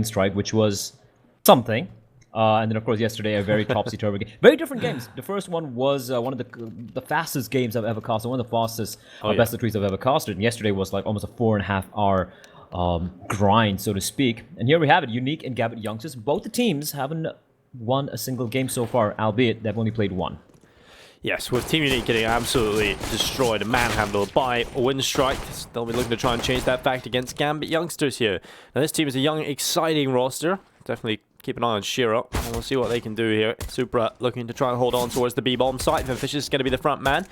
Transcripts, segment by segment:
Strike, which was something. And then, of course, yesterday, a very topsy-turvy game. Very different games. The first one was one of the fastest games I've ever casted, one of the fastest best of threes I've ever casted. And yesterday was like almost a 4.5-hour grind, so to speak. And here we have it, Unique and Gambit youngsters. Both the teams haven't won a single game so far, albeit they've only played one. Yes, with Team Unique getting absolutely destroyed and manhandled by Winstrike, they'll be looking to try and change that fact against Gambit youngsters here. Now this team is a young, exciting roster. Definitely keep an eye on Shiro, and we'll see what they can do here. Supra looking to try and hold on towards the B-bomb site. Vanfishous is going to be the front man.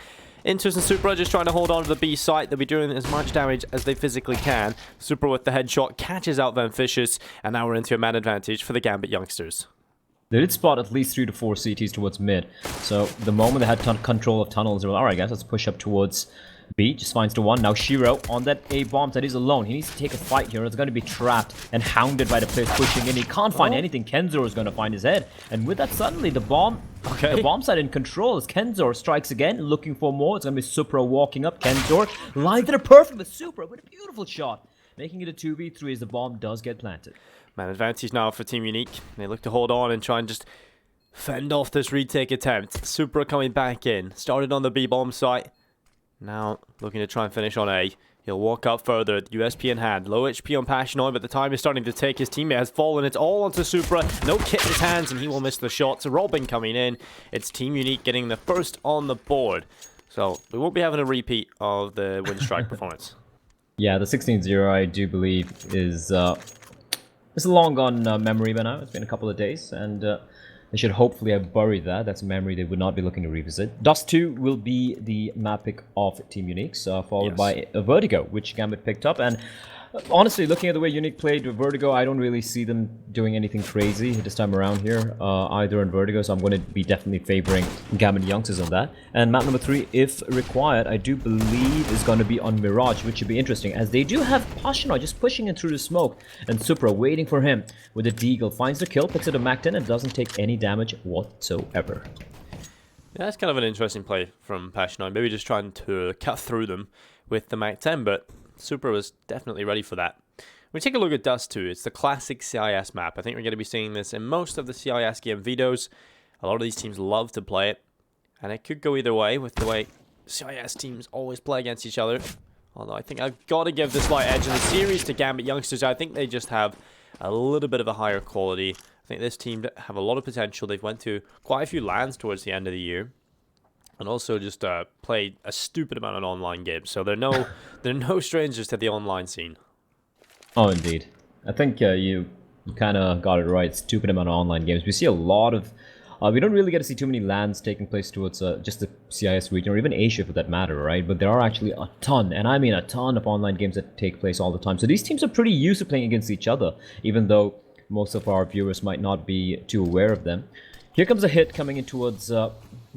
Intus and Supra just trying to hold on to the B site. They'll be doing as much damage as they physically can. Supra with the headshot catches out Vanfishous, and now we're into a man advantage for the Gambit youngsters. They did spot at least 3 to 4 CTs towards mid. So the moment they had control of tunnels, they were like, alright guys, let's push up towards B. Just finds the one. Now Shiro on that A bomb that is alone. He needs to take a fight here. It's going to be trapped and hounded by the players pushing in. He can't find anything. Kenzor is going to find his head. And with that, suddenly the bomb side in control as Kenzor strikes again, looking for more. It's going to be Supra walking up. Kenzor lines it up perfect with Supra with a beautiful shot, making it a 2v3 as the bomb does get planted. Man advantage now for Team Unique. They look to hold on and try and just fend off this retake attempt. Supra coming back in. Started on the B-bomb site. Now looking to try and finish on A. He'll walk up further, USP in hand. Low HP on Passionoi, but the time is starting to take. His teammate has fallen. It's all onto Supra. No kit in his hands, and he will miss the shots. Robin coming in. It's Team Unique getting the first on the board. So we won't be having a repeat of the Winstrike performance. Yeah, the 16-0, I do believe, is... it's a long gone memory by now. It's been a couple of days, and they should hopefully have buried that. That's a memory they would not be looking to revisit. Dust2 will be the map pick of Team Unique, followed by Vertigo, which Gambit picked up. And honestly, looking at the way Unique played with Vertigo, I don't really see them doing anything crazy this time around here, either in Vertigo, so I'm going to be definitely favoring Gambit youngsters on that. And map number 3, if required, I do believe is going to be on Mirage, which should be interesting, as they do have Passionoi just pushing in through the smoke, and Supra waiting for him with a deagle. Finds the kill, picks it a Mac 10, and doesn't take any damage whatsoever. Yeah, that's kind of an interesting play from Passionoi. Maybe just trying to cut through them with the Mac 10, but Supra was definitely ready for that. When we take a look at Dust2, it's the classic CIS map. I think we're going to be seeing this in most of the CIS game videos. A lot of these teams love to play it, and it could go either way with the way CIS teams always play against each other. Although I think I've got to give the slight edge in the series to Gambit youngsters. I think they just have a little bit of a higher quality. I think this team have a lot of potential. They've went to quite a few LANs towards the end of the year. And also just played a stupid amount of online games, so they're no strangers to the online scene. Oh, indeed. I think you kind of got it right. Stupid amount of online games. We see a lot of. We don't really get to see too many LANs taking place towards just the CIS region, or even Asia for that matter, right? But there are actually a ton, and I mean a ton of online games that take place all the time. So these teams are pretty used to playing against each other, even though most of our viewers might not be too aware of them. Here comes a hit coming in towards a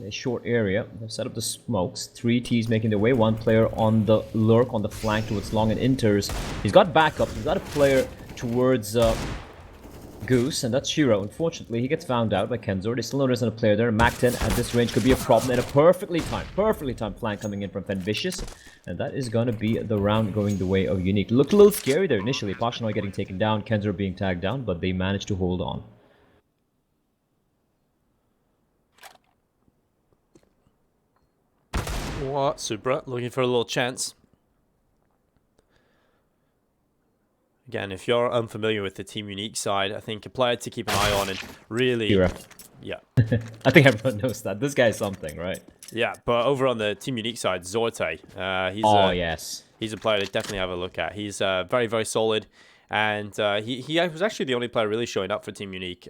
short area. They've set up the smokes. 3 Ts making their way. 1 player on the lurk on the flank towards long and enters. He's got backup. He's got a player towards Goose, and that's Shiro. Unfortunately, he gets found out by Kenzor. They still know there's a player there. Mac 10 at this range could be a problem. And a perfectly timed flank coming in from Vanfishous. And that is going to be the round going the way of Unique. Looked a little scary there initially. Passionoi getting taken down. Kenzor being tagged down, but they managed to hold on. What? Supra looking for a little chance. Again, if you're unfamiliar with the Team Unique side, I think a player to keep an eye on and really... Hero. Yeah. I think everyone knows that. This guy's something, right? Yeah, but over on the Team Unique side, Zorte. Yes. He's a player to definitely have a look at. He's very, very solid. And he was actually the only player really showing up for Team Unique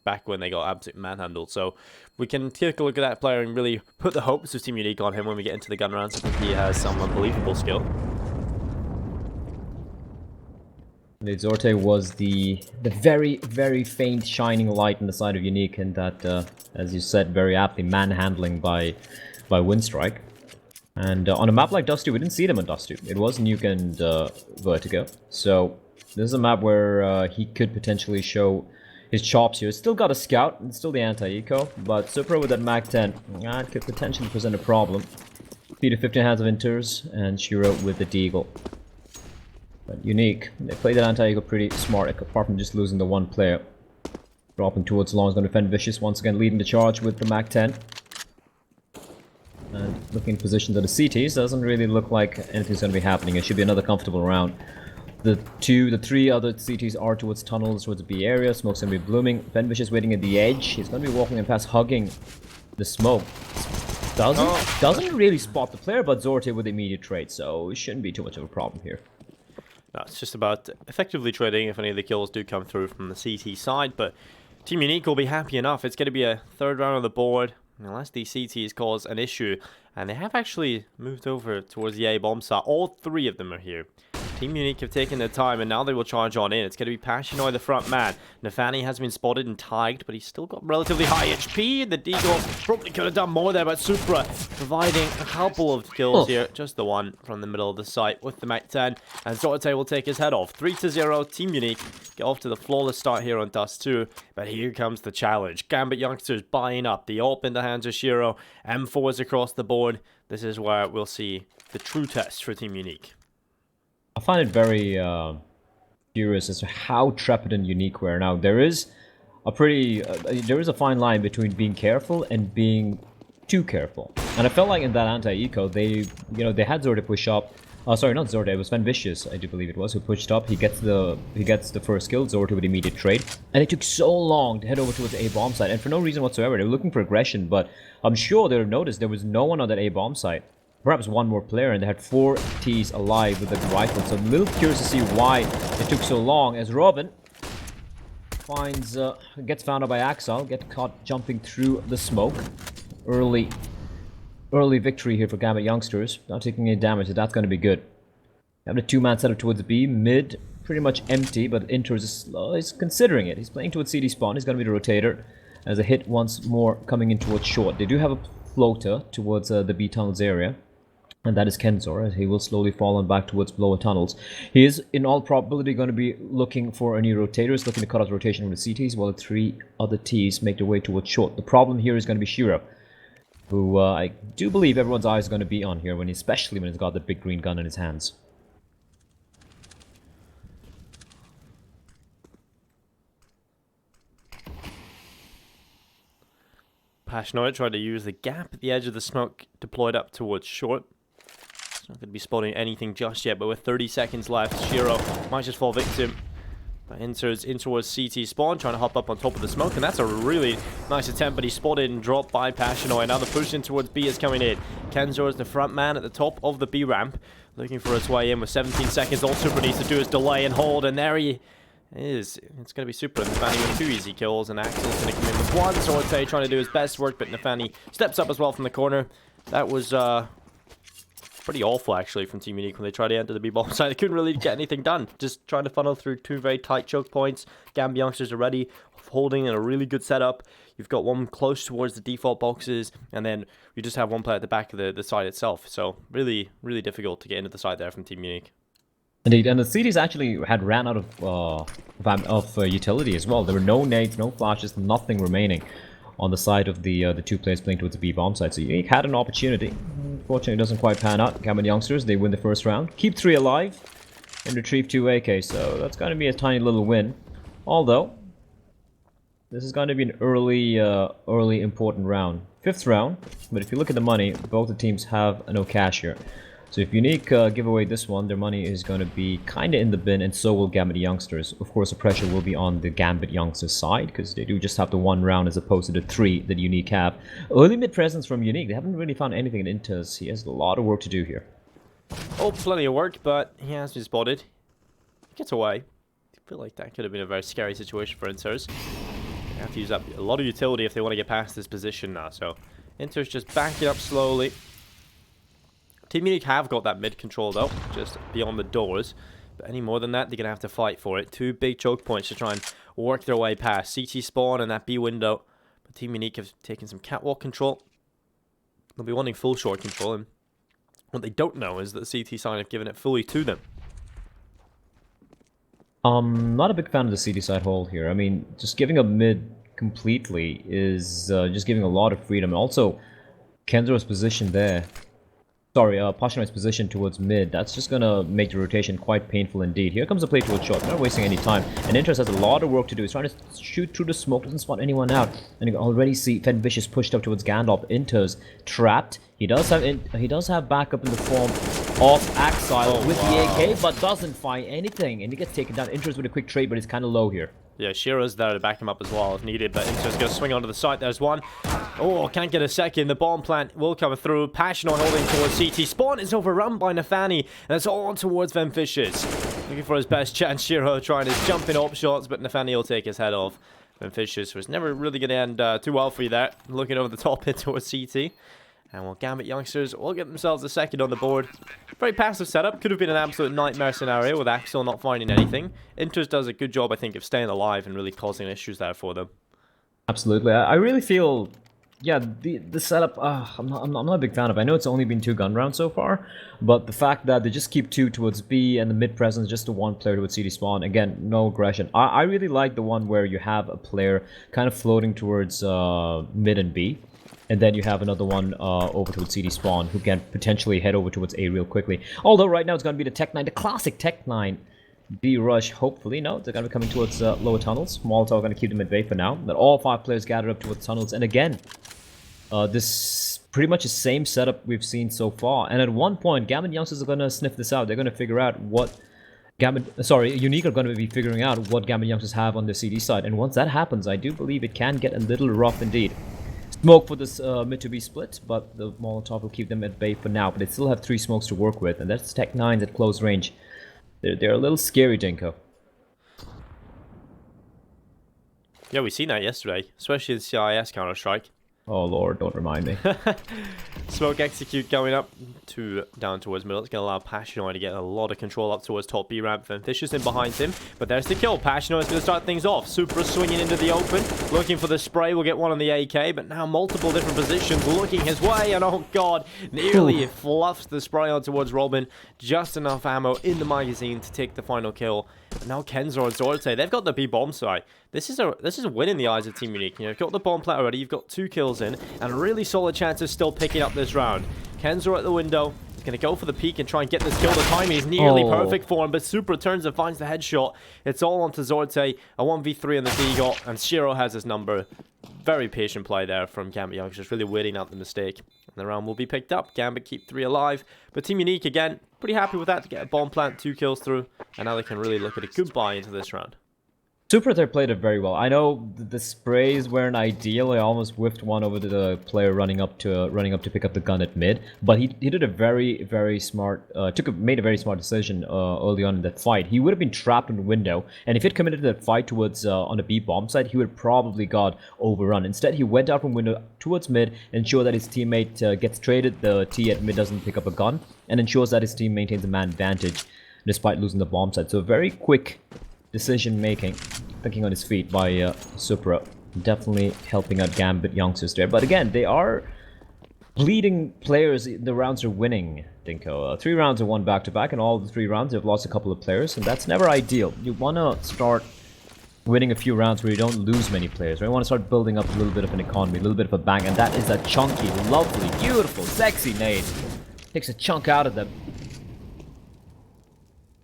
back when they got absolutely manhandled. So we can take a look at that player and really put the hopes of Team Unique on him when we get into the gun rounds. I think he has some unbelievable skill. The Zorte was the very, very faint shining light on the side of Unique, and that, as you said very aptly, manhandling by Winstrike. And on a map like Dust2, we didn't see them on Dust2. It was Nuke and Vertigo. So this is a map where he could potentially show his chops here. It's still got a scout, and still the anti-eco, but Supra with that Mac 10, it could potentially present a problem. Peter 15 hands of inters, and Shiro with the deagle. But Unique, they played that anti-eco pretty smart, apart from just losing the one player. Dropping towards long is going to defend Vicious, once again leading the charge with the MAC-10. And looking in position to the CTs, doesn't really look like anything's going to be happening. It should be another comfortable round. The three other CTs are towards tunnels, towards the B area. Smoke's going to be blooming. Vicious waiting at the edge. He's going to be walking in past, hugging the smoke. Doesn't really spot the player, but Zorte with immediate trade, so it shouldn't be too much of a problem here. No, it's just about effectively trading if any of the kills do come through from the CT side, but Team Unique will be happy enough. It's going to be a third round on the board, unless the CTs cause an issue. And they have actually moved over towards the A bomb site. All three of them are here. Team Unique have taken their time, and now they will charge on in. It's going to be Pashinoy, the front man. Nefani has been spotted and tagged, but he's still got relatively high HP. The Deagle probably could have done more there, but Supra providing a couple of kills here. Just the one from the middle of the site with the MAC-10. And Zorte will take his head off. 3-0, Team Unique get off to the flawless start here on Dust2. But here comes the challenge. Gambit youngsters buying up. The AWP in the hands of Shiro. M4s across the board. This is where we'll see the true test for Team Unique. I find it very curious as to how Trepid and Unique were. Now, there is a fine line between being careful and being too careful. And I felt like in that anti-eco, they had Zorte push up. Sorry, not Zorte, it was Vicious, I do believe it was, who pushed up. He gets the first kill, Zorte with immediate trade. And it took so long to head over towards the A bomb site, and for no reason whatsoever. They were looking for aggression, but I'm sure they would have noticed there was no one on that A bomb site. Perhaps one more player, and they had 4 Ts alive with the rifle. So I'm a little curious to see why it took so long, as Robin gets found out by Axel, gets caught jumping through the smoke. Early victory here for Gambit youngsters. Not taking any damage, so that's going to be good. Having a 2-man setup towards B. Mid, pretty much empty, but Inter is considering it. He's playing towards CD spawn. He's going to be the rotator. As a hit once more coming in towards short. They do have a floater towards the B tunnels area. And that is Kenzor, as he will slowly fall on back towards lower tunnels. He is, in all probability, going to be looking for a new rotator. He's looking to cut out rotation with the CTs, while the 3 other Ts make their way towards short. The problem here is going to be Shiro, who I do believe everyone's eyes is going to be on here, especially when he's got the big green gun in his hands. Pashinoy tried to use the gap at the edge of the smoke deployed up towards short. He's not going to be spotting anything just yet, but with 30 seconds left, Shiro might just fall victim. But enters in towards CT spawn, trying to hop up on top of the smoke, and that's a really nice attempt, but he's spotted and dropped by Pashinoy. Now the push in towards B is coming in. Kenzor is the front man at the top of the B ramp, looking for his way in with 17 seconds. All Super needs to do is delay and hold, and there he is. It's going to be Super and Nefani with 2 easy kills, and Axel's going to come in with 1. Sorte trying to do his best work, but Nefani steps up as well from the corner. That was pretty awful, actually, from Team Unique when they tried to enter the B-bomb side. They couldn't really get anything done. Just trying to funnel through 2 very tight choke points. Gambit youngsters are ready, holding in a really good setup. You've got one close towards the default boxes, and then you just have one player at the back of the side itself. So really, really difficult to get into the side there from Team Unique. Indeed, and the CTs actually had ran out of utility as well. There were no nades, no flashes, nothing remaining on the side of the 2 players playing towards the B bomb side. So Unique had an opportunity. Unfortunately, it doesn't quite pan out. Gambit youngsters, they win the first round. Keep 3 alive and retrieve 2 AK. So that's going to be a tiny little win. Although, this is going to be an early important round. 5th round, but if you look at the money, both the teams have no cash here. So if Unique give away this one, their money is going to be kind of in the bin, and so will Gambit youngsters. Of course, the pressure will be on the Gambit youngsters side, because they do just have the 1 round as opposed to the 3 that Unique have. Early mid presence from Unique. They haven't really found anything in Inters. He has a lot of work to do here. Oh, plenty of work, but he has been spotted. He gets away. I feel like that could have been a very scary situation for Inters. They have to use up a lot of utility if they want to get past this position now. So Inters just backing up slowly. Team Unique have got that mid control though, just beyond the doors. But any more than that, they're going to have to fight for it. 2 big choke points to try and work their way past. CT spawn and that B window. But Team Unique have taken some catwalk control. They'll be wanting full short control. And what they don't know is that the CT side have given it fully to them. Not a big fan of the CT side hold here. I mean, just giving up mid completely is just giving a lot of freedom. Also, Kenzor's position there Sorry, Pashinoy's position towards mid. That's just gonna make the rotation quite painful indeed. Here comes the play towards short. Not wasting any time. And Interest has a lot of work to do. He's trying to shoot through the smoke, doesn't spot anyone out. And you can already see Fen Vicious pushed up towards Gandalf. Inter's trapped. He does have backup in the form of Axile with the AK, but doesn't find anything. And he gets taken down. Interest with a quick trade, but he's kind of low here. Yeah, Shiro's there to back him up as well if needed, but Inter's going to swing onto the site. There's one. Oh, can't get a second. The bomb plant will come through. Passionate holding towards CT. Spawn is overrun by Nafani, and it's all on towards Vemfishers. Looking for his best chance. Shiro trying his jumping up shots, but Nafani will take his head off. Vemfishers was never really going to end too well for you there. Looking over the top hit towards CT. And well, Gambit youngsters will get themselves a second on the board. Very passive setup. Could have been an absolute nightmare scenario with Axel not finding anything. Inters does a good job, I think, of staying alive and really causing issues there for them. Absolutely. I really feel, yeah, the setup, I'm not a big fan of. I know it's only been 2 gun rounds so far, but the fact that they just keep 2 towards B and the mid presence just to 1 player towards CD spawn, again, no aggression. I really like the one where you have a player kind of floating towards mid and B. And then you have another one over towards CD spawn who can potentially head over towards A real quickly. Although right now it's going to be the Tech 9, the classic Tech 9 B rush. Hopefully, no, they're going to be coming towards lower tunnels. Molotov going to keep them at bay for now. But all 5 players gathered up towards tunnels. And again, this pretty much the same setup we've seen so far. And at one point, Gambit youngsters are going to sniff this out. They're going to figure out what Unique are going to be figuring out what Gambit youngsters have on the CD side. And once that happens, I do believe it can get a little rough indeed. Smoke for this mid to be split, but the Molotov will keep them at bay for now. But they still have 3 smokes to work with, and that's Tech 9s at close range. They're a little scary, Dinko. Yeah, we seen that yesterday, especially in CIS Counter-Strike. Oh lord, don't remind me. Smoke execute going up down towards middle. It's going to allow Passionoi to get a lot of control up towards top B ramp. Vicious in behind him, but there's the kill. Passionoi is going to start things off. Supra swinging into the open, looking for the spray. We'll get one on the AK, but now multiple different positions looking his way. And oh god, nearly fluffs the spray on towards Robin. Just enough ammo in the magazine to take the final kill. And now Kenzo and Zorte, they've got the B bomb site. This is a win in the eyes of Team Unique. You know, you've got the bomb plant already, you've got 2 kills in, and a really solid chance of still picking up this round. Kenzo at the window. He's going to go for the peek and try and get this kill. The timing is nearly perfect for him, but Super turns and finds the headshot. It's all onto Zorte. A 1v3 on the Deagle, and Shiro has his number. Very patient play there from Gambit Young, just really waiting out the mistake. And the round will be picked up. Gambit keep 3 alive. But Team Unique, again, pretty happy with that to get a bomb plant, 2 kills through. And now they can really look at a goodbye into this round. Super there played it very well. I know the sprays weren't ideal. I almost whiffed one over to the player running up to pick up the gun at mid. But he did a very smart made a very smart decision early on in that fight. He would have been trapped in the window, and if he'd committed to that fight towards on the B bomb side, he would probably got overrun. Instead, he went out from window towards mid, ensure that his teammate gets traded. The T at mid doesn't pick up a gun, and ensures that his team maintains a man advantage despite losing the bomb side. So very quick decision making, thinking on his feet by Supra. Definitely helping out Gambit youngsters there. But again, they are bleeding players. The rounds are winning, Dinko. 3 rounds are won back-to-back, and all the 3 rounds have lost a couple of players, and that's never ideal. You want to start winning a few rounds where you don't lose many players, right? You want to start building up a little bit of an economy, a little bit of a bang, and that is a chunky, lovely, beautiful, sexy nade. Takes a chunk out of them.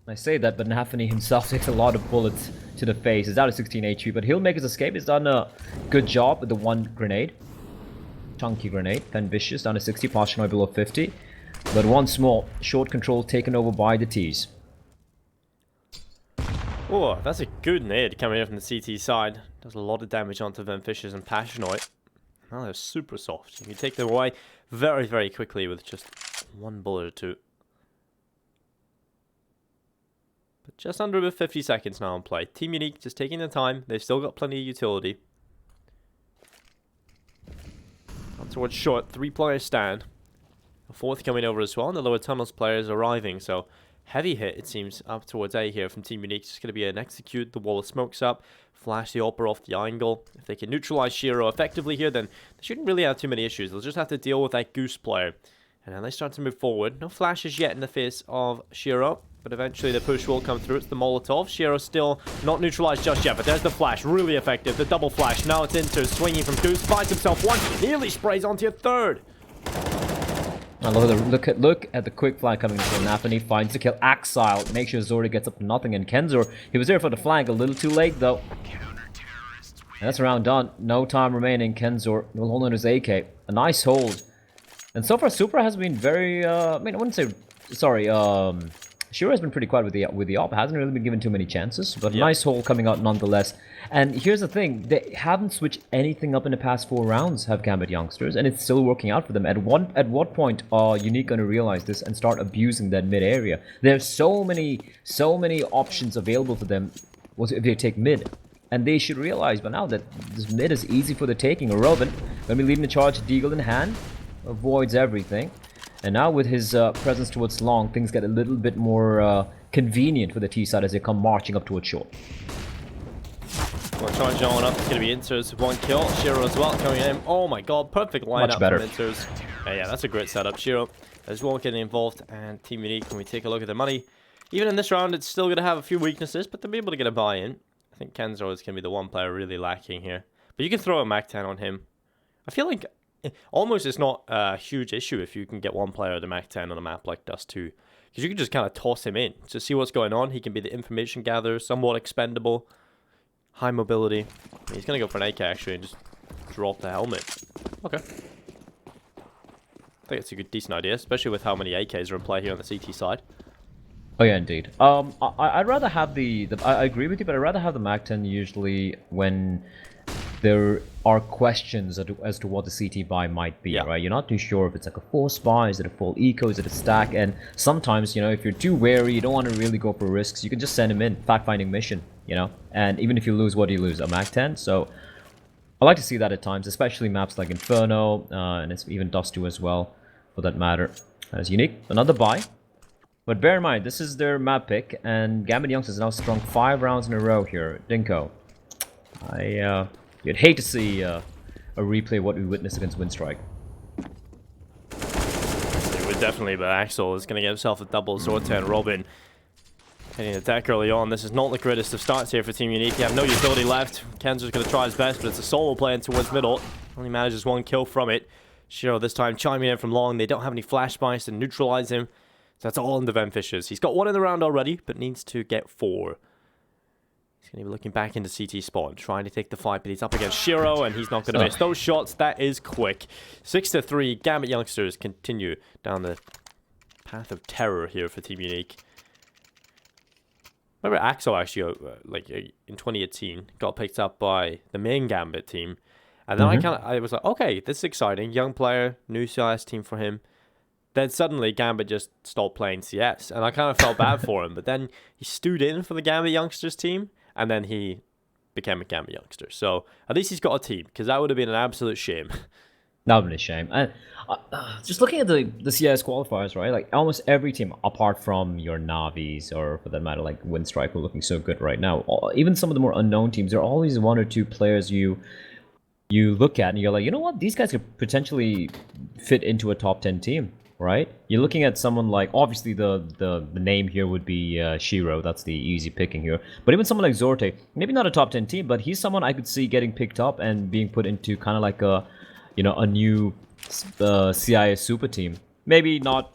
I say that, but Nafani himself takes a lot of bullets to the face. He's out of 16 HP, but he'll make his escape. He's done a good job with the 1 grenade. Chunky grenade. Then Vicious down to 60, Passionoi below 50. But once more, short control taken over by the T's. Oh, that's a good nade coming in from the CT side. Does a lot of damage onto Vemfishers and Passionoi. Now they're super soft. You can take them away very quickly with just 1 bullet or 2. But just under about 50 seconds now on play. Team Unique just taking their time. They've still got plenty of utility. Up towards short. 3-player stand. A 4th coming over as well. And the lower tunnels players arriving. So heavy hit, it seems, up towards A here from Team Unique. It's just going to be an execute. The wall of smokes up. Flash the Opera off the angle. If they can neutralize Shiro effectively here, then they shouldn't really have too many issues. They'll just have to deal with that Goose player. And then they start to move forward. No flashes yet in the face of Shiro. But eventually the push will come through. It's the Molotov. Shiro still not neutralized just yet. But there's the flash. Really effective. The double flash. Now it's Inter swinging from Goose. Finds himself 1. Nearly sprays onto a 3rd. Look at the quick flank coming into Napani, finds the kill. Axile, make sure Zori gets up to nothing, and Kenzor, he was there for the flank, a little too late though. And that's a round done. No time remaining. Kenzor will hold on his AK. A nice hold. And so far, Supra has been very, I mean, I wouldn't say, sorry, Shiro has been pretty quiet with the op. Hasn't really been given too many chances, but nice hold coming out nonetheless. And here's the thing, they haven't switched anything up in the past 4 rounds, have Gambit youngsters, and it's still working out for them. At what point are Unique going to realize this and start abusing that mid area? There's so many options available for them if they take mid. And they should realize by now that this mid is easy for the taking. Robin, going to be leading the charge, Deagle in hand, avoids everything. And now with his presence towards long, things get a little bit more convenient for the T side as they come marching up towards short. Well, charge going up, it's going to be Inters, 1 kill. Shiro as well coming in. Oh my god, perfect lineup from Inters. Yeah, that's a great setup. Shiro as well getting involved, and Team Unique, when we take a look at the money, even in this round, it's still going to have a few weaknesses, but they'll be able to get a buy-in. I think Kenzor is going to be the one player really lacking here. But you can throw a MAC-10 on him. I feel like almost it's not a huge issue if you can get one player at the MAC-10 on a map like Dust2. Because you can just kind of toss him in to see what's going on. He can be the information gatherer, somewhat expendable. High mobility. He's going to go for an AK actually and just drop the helmet. Okay. I think it's a good, decent idea, especially with how many AKs are in play here on the CT side. Oh yeah, indeed. I'd rather have I agree with you, but I'd rather have the MAC-10 usually when there are questions as to what the CT buy might be, right? You're not too sure if it's like a forced buy, is it a full eco, is it a stack? And sometimes, you know, if you're too wary, you don't want to really go for risks, you can just send him in, fact-finding mission, you know? And even if you lose, what do you lose? A MAC-10? So I like to see that at times, especially maps like Inferno, and it's even Dust2 as well, for that matter. As Unique, another buy. But bear in mind, this is their map pick, and Gambit Youngsters now strung 5 rounds in a row here. Dinko, you'd hate to see a replay of what we witnessed against Windstrike. It would definitely, but Axel is going to get himself a double Zorta and Robin. Hitting the deck early on. This is not the greatest of starts here for Team Unique. You have no utility left. Kenzor's going to try his best, but it's a solo play in towards middle. Only manages 1 kill from it. Shiro this time chiming in from long. They don't have any flash buys to neutralize him. So that's all in the Venfishers. He's got 1 in the round already, but needs to get 4. He's going to be looking back into CT spawn, trying to take the fight, but he's up against Shiro, and he's not going to miss those shots. That is quick. 6-3. Gambit Youngsters continue down the path of terror here for Team Unique. Remember Axel actually, in 2018, got picked up by the main Gambit team. And then I was like, okay, this is exciting. Young player, new CIS team for him. Then suddenly Gambit just stopped playing CS, and I kind of felt bad for him. But then he stood in for the Gambit Youngsters team, and then he became a Gambit Youngster. So at least he's got a team, because that would have been an absolute shame. That would have been a shame. And just looking at the CIS qualifiers, right? Like almost every team, apart from your Navis, or for that matter, like Windstrike, who are looking so good right now. Even some of the more unknown teams, there are always 1 or 2 players you look at, and you're like, you know what? These guys could potentially fit into a top 10 team. Right? You're looking at someone like, obviously the name here would be Shiro, that's the easy picking here. But even someone like Zorte, maybe not a top 10 team, but he's someone I could see getting picked up and being put into kind of like a, you know, a new CIS super team. Maybe not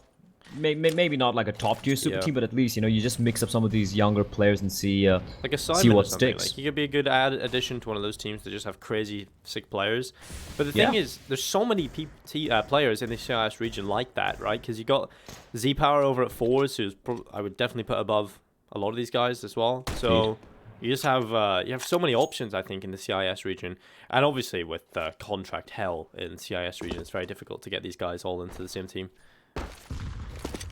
like a top tier super team, but at least, you know, you just mix up some of these younger players and see like a see what sticks. Like, he could be a good addition to one of those teams that just have crazy sick players. But the thing is, there's so many players in the CIS region like that, right? Because you got Z Power over at 4s, who's I would definitely put above a lot of these guys as well. So you just have so many options, I think, in the CIS region. And obviously with contract hell in CIS region, it's very difficult to get these guys all into the same team.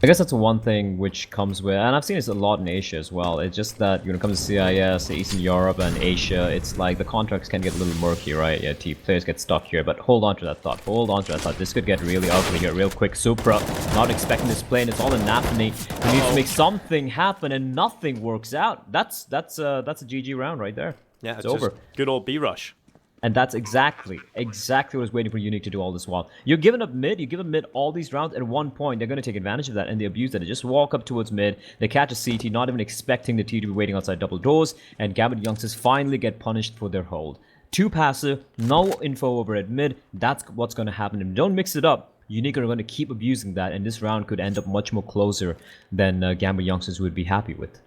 I guess that's one thing which comes with, and I've seen this a lot in Asia as well. It's just that when it comes to CIS, Eastern Europe and Asia, it's like the contracts can get a little murky, right? Yeah, players get stuck here, but hold on to that thought. Hold on to that thought. This could get really ugly here, real quick. Supra, not expecting this play, and it's all in Napani, who needs to make something happen, and nothing works out. That's a GG round right there. Yeah, it's over. Good old B rush. And that's exactly what was waiting for Unique to do all this while. You're giving up mid, you give them mid all these rounds, at one point they're going to take advantage of that, and they abuse that. They just walk up towards mid, they catch a CT, not even expecting the T to be waiting outside double doors, and Gambit Youngsters finally get punished for their hold. 2 passive, no info over at mid, that's what's going to happen. If you don't mix it up, Unique are going to keep abusing that, and this round could end up much more closer than Gambit youngsters would be happy with.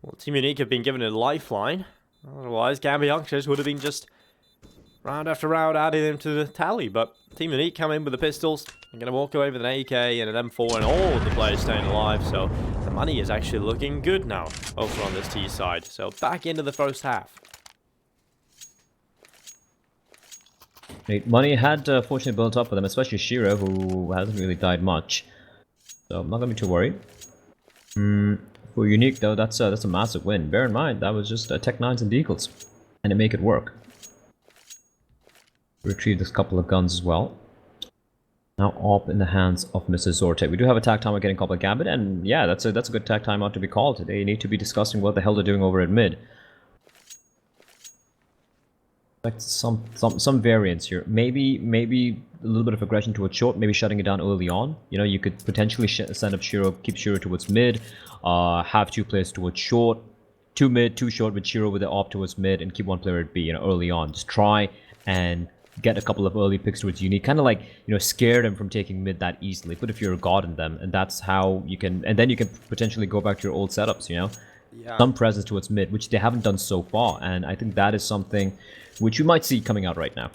Well, Team Unique have been given a lifeline. Otherwise, Gambit youngsters would have been just round after round adding them to the tally. But Team Unique come in with the pistols. They're going to walk away with an AK and an M4 and all of the players staying alive. So the money is actually looking good now over on this T side. So back into the first half. Money had fortunately built up for them, especially Shiro, who hasn't really died much. So I'm not going to be too worried. For Unique, though, that's a massive win. Bear in mind, that was just Tech 9s and Deagles. And they make it work. Retrieve this couple of guns as well. Now up in the hands of Mr. Zorte. We do have a tag timeout getting called by Gambit, and yeah, that's a good tag timeout to be called. They need to be discussing what the hell they're doing over at mid. Like some variance here. Maybe a little bit of aggression towards short. Maybe shutting it down early on. You know, you could potentially send up Shiro, keep Shiro towards mid. Have 2 players towards short, 2 mid, 2 short with Shiro with the op towards mid, and keep 1 player at B. You know, early on. Just try and get a couple of early picks towards Unique. Kind of like, you know, scare them from taking mid that easily. Put a fear of God in them, and that's how you can. And then you can potentially go back to your old setups. You know. Yeah. Some presence towards mid, which they haven't done so far, and I think that is something which you might see coming out right now.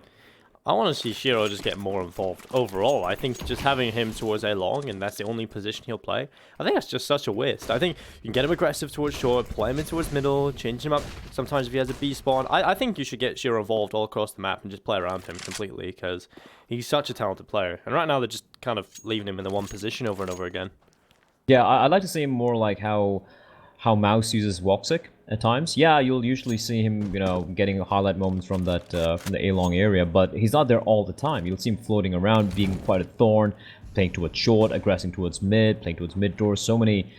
I want to see Shiro just get more involved overall. I think just having him towards A long, and that's the only position he'll play, I think that's just such a waste. I think you can get him aggressive towards short, play him in towards middle, change him up sometimes if he has a B spawn. I think you should get Shiro involved all across the map and just play around him completely, because he's such a talented player. And right now they're just kind of leaving him in the one position over and over again. Yeah, I'd like to see him more like how Mouse uses Woxic at times. Yeah, you'll usually see him, you know, getting highlight moments from that from the A-long area, but he's not there all the time. You'll see him floating around, being quite a thorn, playing towards short, aggressing towards mid, playing towards mid doors. So many,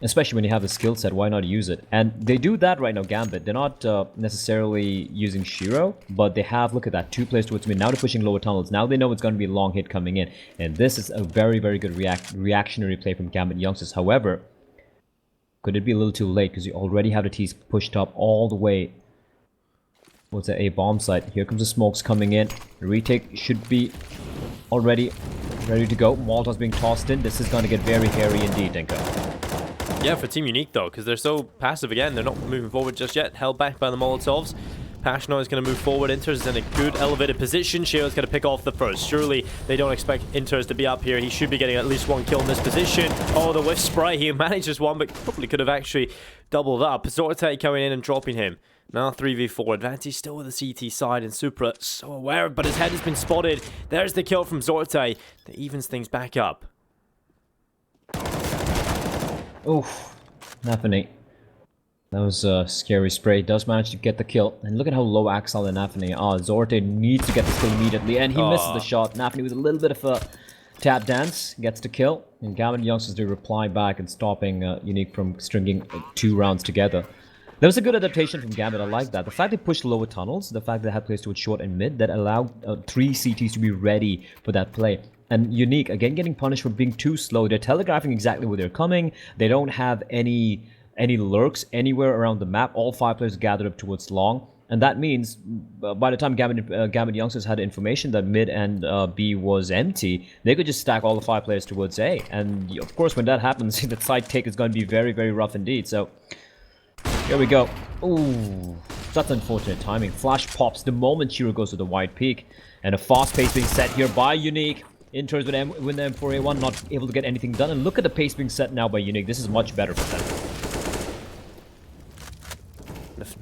especially when you have the skill set, why not use it? And they do that right now, Gambit. They're not necessarily using Shiro, but they have, look at that, 2 players towards mid. Now they're pushing lower tunnels. Now they know it's going to be a long hit coming in. And this is a very, very good reactionary play from Gambit youngsters. However, could it be a little too late because you already have the T's pushed up all the way? What's that? A bomb site. Here comes the smokes coming in. The retake should be already ready to go. Molotov's being tossed in. This is going to get very hairy indeed, Denko. Yeah, for Team Unique though, because they're so passive again. They're not moving forward just yet. Held back by the Molotovs. Passionate is going to move forward. Inters is in a good elevated position. Shiro's going to pick off the first. Surely they don't expect Inters to be up here. He should be getting at least 1 kill in this position. Oh, the whiff spray. He manages 1, but probably could have actually doubled up. Zorte coming in and dropping him. Now 3v4. Advantage still with the CT side, and Supra so aware, but his head has been spotted. There's the kill from Zorte. That evens things back up. Oof. Nafany. That was a scary spray. Does manage to get the kill. And look at how low Axel and Nafany are. Zorte needs to get this kill immediately. And he misses the shot. Nafany with a little bit of a tap dance. Gets the kill. And Gambit youngsters do reply back and stopping Unique from stringing 2 rounds together. That was a good adaptation from Gambit. I like that. The fact they pushed lower tunnels. The fact they had players towards short and mid. That allowed 3 CTs to be ready for that play. And Unique, again, getting punished for being too slow. They're telegraphing exactly where they're coming. They don't have any lurks anywhere around the map. All 5 players gathered up towards long, and that means by the time Gambit youngsters had information that mid and B was empty, they could just stack all the 5 players towards A. And of course, when that happens, the side take is going to be very, very rough indeed. So here we go. Ooh, that's unfortunate timing. Flash pops the moment Shiro goes to the wide peak, and a fast pace being set here by Unique. Inters with the M4A1 not able to get anything done, and look at the pace being set now by Unique. This is much better for them.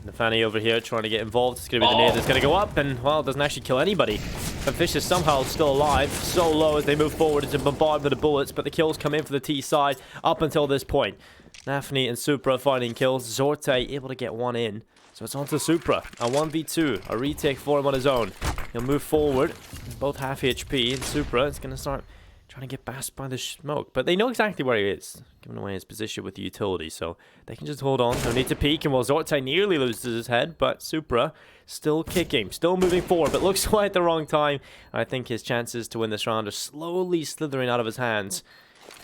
Nafany over here trying to get involved. It's going to be the nade that's going to go up, and, well, it doesn't actually kill anybody. And Fish is somehow still alive, so low as they move forward into bombardment with the bullets, but the kills come in for the T side up until this point. Nafany and Supra finding kills. Zorte able to get 1 in. So it's on to Supra. A 1v2. A retake for him on his own. He'll move forward. Both half HP, and Supra is going to start trying to get past by the smoke. But they know exactly where he is, giving away his position with the utility, so they can just hold on. No need to peek, and while Zorte nearly loses his head, but Supra still kicking, still moving forward, but looks away at the wrong time. I think his chances to win this round are slowly slithering out of his hands.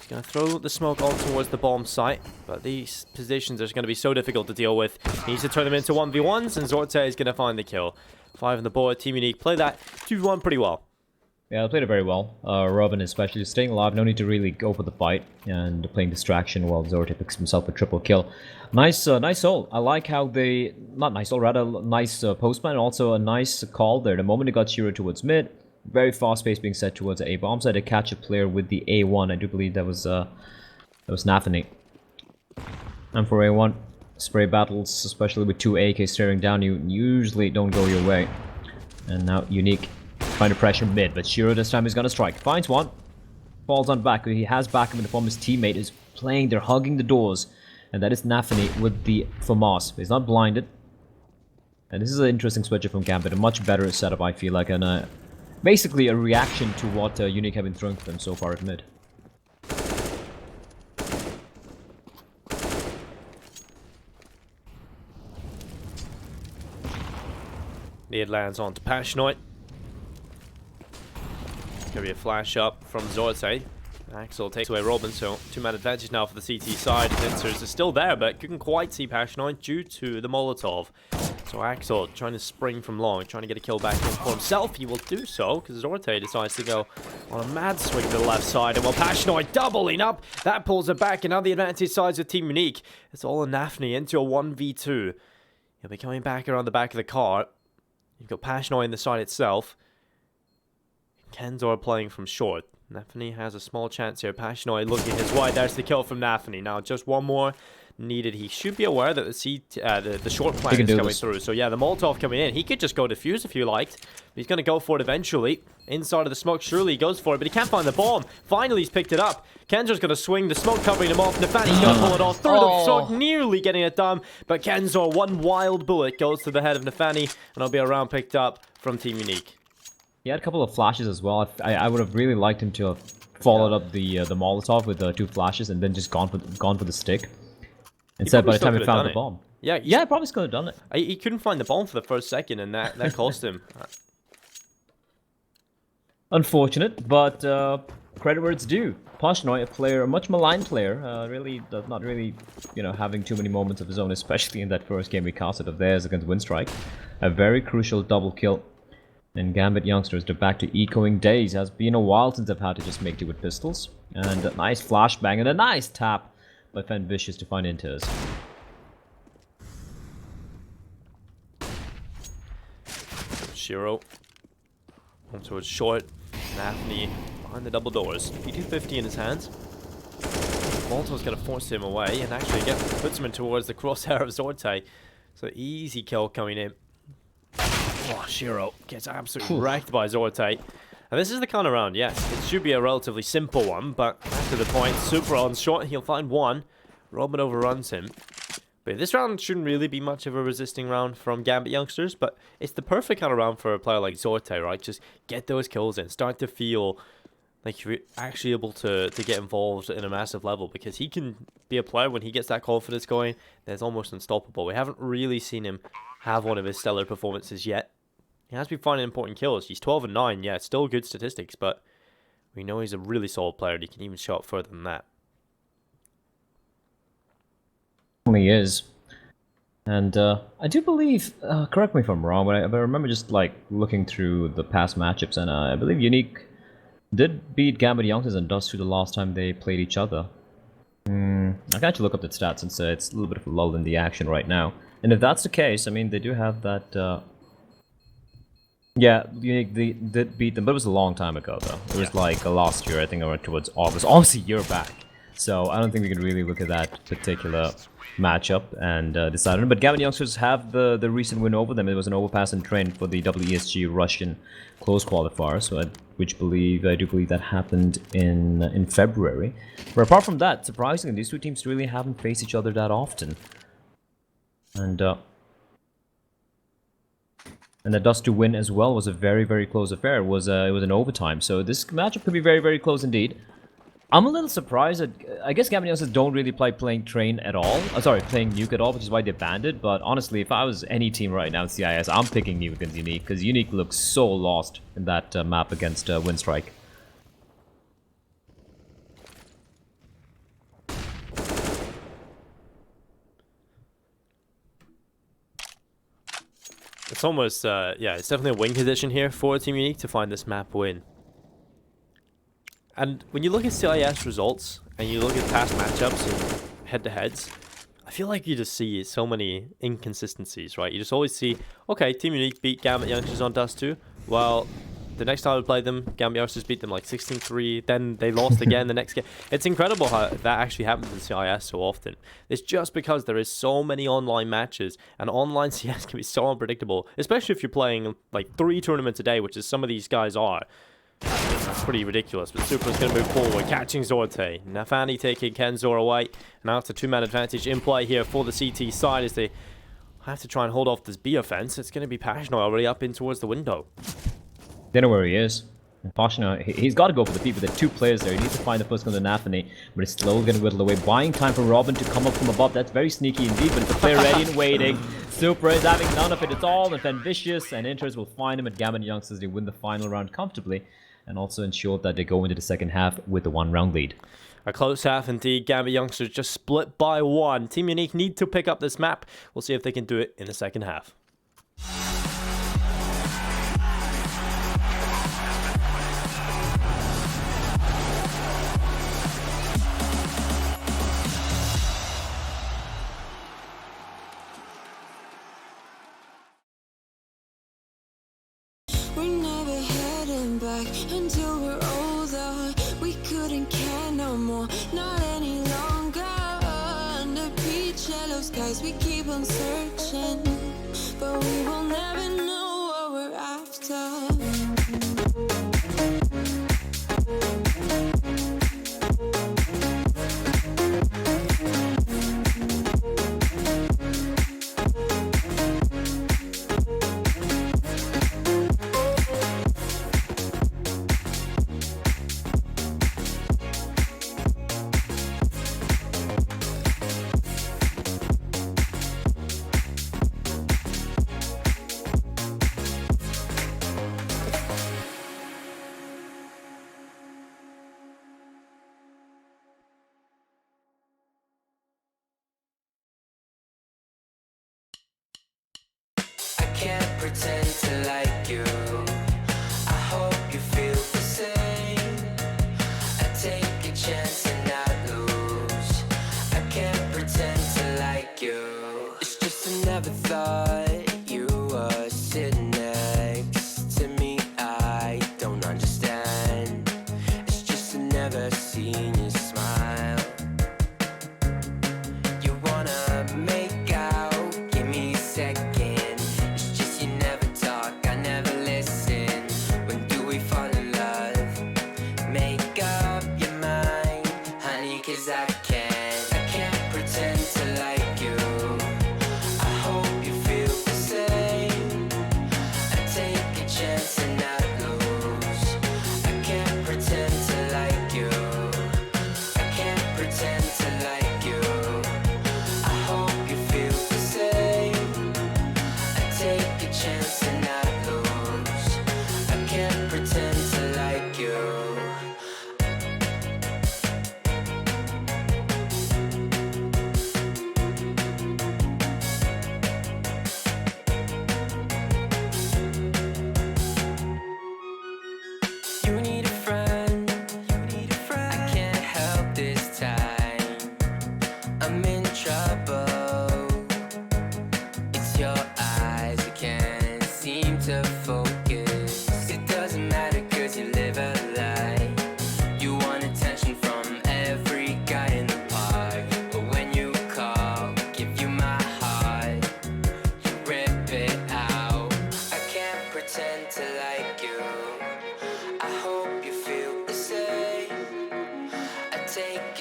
He's going to throw the smoke on towards the bomb site, but these positions are going to be so difficult to deal with. He needs to turn them into 1v1s, and Zorte is going to find the kill. 5 on the board. Team Unique play that 2v1 pretty well. Yeah, I played it very well. Robin especially staying alive, no need to really go for the fight, and playing distraction while Zorte picks himself a triple kill. Nice ult. I like how they, not nice ult, rather nice postman, also a nice call there. The moment it got Shiro towards mid, very fast pace being set towards the A bomb side to catch a player with the A1. I do believe that was Nafany. And for A1, spray battles, especially with 2 AK staring down you, usually don't go your way. And now Unique trying to pressure mid, but Shiro this time is gonna strike. Finds one, falls on back. He has backup in the form his teammate is playing. They're hugging the doors, and that is Nafany with the FAMAS. He's not blinded, and this is an interesting switcher from Gambit. A much better setup, I feel like, and basically a reaction to what Unique have been throwing to them so far at mid. Nade lands onto Passionate. Gonna be a flash up from Zorte. Axel takes away Robin, so 2-man advantage now for the CT side. Pincers is still there, but couldn't quite see Passionate due to the Molotov. So Axel trying to spring from long, trying to get a kill back in for himself. He will do so, because Zorte decides to go on a mad swing to the left side. And while Passionate doubling up, that pulls it back, and now the advantage sides of Team Unique. It's all on Nafany into a 1v2. He'll be coming back around the back of the car. You've got Passionate in the side itself. Kenzor playing from short. Nafany has a small chance here. Passionate looking his way. There's the kill from Nafany. Now just one more needed. He should be aware that the short plan is coming through. So yeah, the Molotov coming in. He could just go defuse if you liked. He's going to go for it eventually. Inside of the smoke, surely he goes for it, but he can't find the bomb. Finally, he's picked it up. Kenzor's going to swing the smoke, covering him off. Nafany's going to pull it off through the smoke, nearly getting it done. But Kenzor, one wild bullet goes to the head of Nafany, and it'll be a round picked up from Team Unique. He had a couple of flashes as well. I would have really liked him to have followed up the Molotov with 2 flashes and then just gone for the stick. Instead, by the time he found the bomb. Yeah, he probably could have done it. He couldn't find the bomb for the first second, and that cost him. Unfortunate, but credit where it's due. Pashnoi, a player, a much maligned player, really does not really, having too many moments of his own, especially in that first game we casted of theirs against Winstrike. A very crucial double kill. And Gambit youngsters, they're back to echoing days. Has been a while since they've had to just make do with pistols. And a nice flashbang and a nice tap by Fen Vicious to find Inters. Shiro on towards short. Nafany behind the double doors. P250 in his hands. Molto's going to force him away and actually puts him in towards the crosshair of Zorte. So easy kill coming in. Oh, Shiro gets absolutely wrecked by Zorte. And this is the kind of round, yes. It should be a relatively simple one, but back to the point. Super on short, he'll find one. Robin overruns him. But this round shouldn't really be much of a resisting round from Gambit youngsters, but it's the perfect kind of round for a player like Zorte, right? Just get those kills in, start to feel like you're actually able to get involved in a massive level, because he can be a player when he gets that confidence going that's almost unstoppable. We haven't really seen him have one of his stellar performances yet. He has been finding important kills. He's 12 and 9, yeah, it's still good statistics, but we know he's a really solid player and he can even shot further than that. He is. And I do believe, correct me if I'm wrong, but I remember just like looking through the past matchups, and I believe Unique did beat Gambit youngsters and Dust2 the last time they played each other. I can actually look up the stats and say it's a little bit of a lull in the action right now. And if that's the case, I mean, they do have that... Yeah, Unique did beat them, but it was a long time ago, though. It was like last year, I think, or towards August. Almost a year back. So I don't think we can really look at that particular matchup and decide on it. But Gambit youngsters have the recent win over them. It was an overpass and train for the WESG Russian close qualifier, so I do believe that happened in February. But apart from that, surprisingly, these two teams really haven't faced each other that often. And the Dust2 win as well was a very, very close affair. It was an overtime, so this matchup could be very, very close indeed. I'm a little surprised that I guess Gambit youngsters don't really playing Train at all. Playing Nuke at all, which is why they banned it. But honestly, if I was any team right now in CIS, I'm picking Nuke against Unique, because Unique looks so lost in that map against Winstrike. It's almost, yeah, it's definitely a win condition here for Team Unique to find this map win. And when you look at CIS results, and you look at past matchups and head-to-heads, I feel like you just see so many inconsistencies, right? You just always see, okay, Team Unique beat Gambit Youngsters on Dust2, well, the next time we played them, Gambit Youngsters beat them like 16-3, then they lost again the next game. It's incredible how that actually happens in CIS so often. It's just because there is so many online matches, and online CS can be so unpredictable, especially if you're playing like 3 tournaments a day, which is some of these guys are. That's pretty ridiculous, but Supra's going to move forward, catching Zorte. Nafani taking Kenzor away, and now it's a 2-man advantage in play here for the CT side as they have to try and hold off this B offense. It's going to be Passionate already up in towards the window. They know where he is. Passionate, he's got to go for the peak with the 2 players there. He needs to find the first one to Nafani, but it's slowly going to whittle away. Buying time for Robin to come up from above. That's very sneaky indeed, but it's a player ready and waiting. Supra is having none of it. It's all Vicious, and Inters will find him at Gambit Youngsters. They win the final round comfortably, and also ensure that they go into the second half with a 1-round lead. A close half indeed. Gambit Youngsters just split by 1. Team Unique need to pick up this map. We'll see if they can do it in the second half. We're never heading back until we're older. We couldn't care no more, not any longer. Under peach yellow skies, we keep on searching, but we will never know what we're after. Can't pretend to like you. I hope you feel the same. I take a chance and not lose. I can't pretend to like you. It's just I never thought you were sitting next to me. I don't understand. It's just I never seen you smile. You wanna make out, give me a second.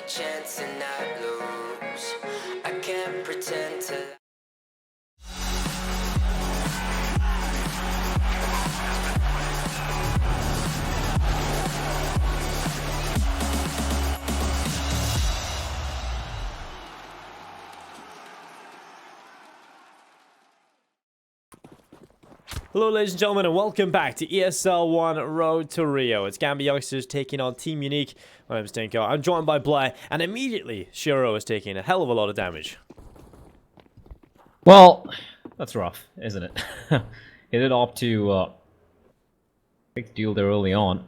Chance and not lose. I can't pretend to. Hello ladies and gentlemen, and welcome back to ESL 1 Road to Rio. It's Gambit Youngsters taking on Team Unique. My name is Dinko. I'm joined by Blair, and immediately Shiro is taking a hell of a lot of damage. Well, That's rough, isn't it? He did opt to take the deal there early on.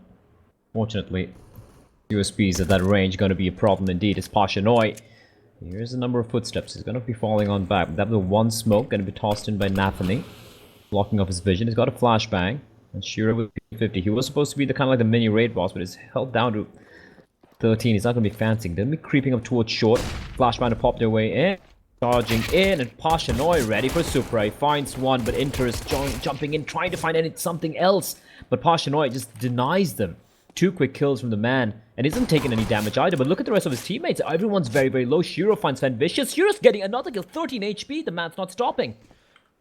Fortunately, USPs at that range going to be a problem indeed. It's Pashanoi. Here's a number of footsteps. He's going to be falling on back. That the one smoke going to be tossed in by Nathany, blocking off his vision. He's got a flashbang. And Shiro with 50. He was supposed to be the kind of like the mini raid boss, but he's held down to 13. He's not going to be fancying. They'll be creeping up towards short. Flashbang to pop their way in. Charging in, and Pashanoi ready for Supra. He finds one, but Inter is jumping in, trying to find something else. But Pashanoi just denies them. 2 quick kills from the man, and isn't taking any damage either. But look at the rest of his teammates. Everyone's very, very low. Shiro finds Fan Vicious. Shiro's getting another kill, 13 HP. The man's not stopping.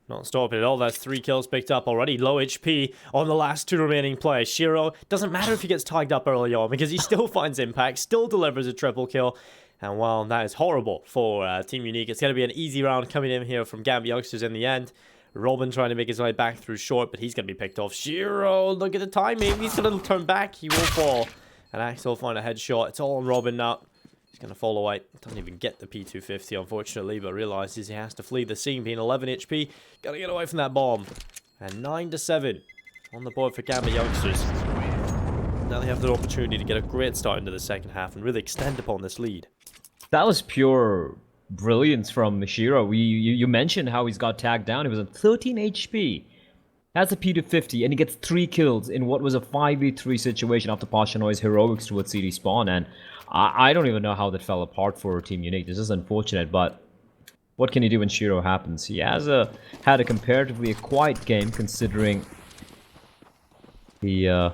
Not stopping at all. That's 3 kills picked up already. Low HP on the last 2 remaining players. Shiro, doesn't matter if he gets tagged up early on because he still finds impact, still delivers a triple kill. And while that is horrible for Team Unique, it's going to be an easy round coming in here from Gambit youngsters in the end. Robin trying to make his way back through short, but he's going to be picked off. Shiro, look at the timing. He's going to turn back. He will fall. And Axel will find a headshot. It's all on Robin now. He's going to fall away. Doesn't even get the P250, unfortunately, but realizes he has to flee the scene, being 11 HP. Got to get away from that bomb. And 9-7 on the board for Gambit youngsters. Now they have the opportunity to get a great start into the second half and really extend upon this lead. That was pure brilliance from Shiro. You mentioned how he's got tagged down. He was on 13 HP. Has a P250, and he gets 3 kills in what was a 5v3 situation after Pashanoi's heroics towards CD spawn. And I don't even know how that fell apart for Team Unique. This is unfortunate, but what can you do when Shiro happens? He has had a comparatively quiet game considering the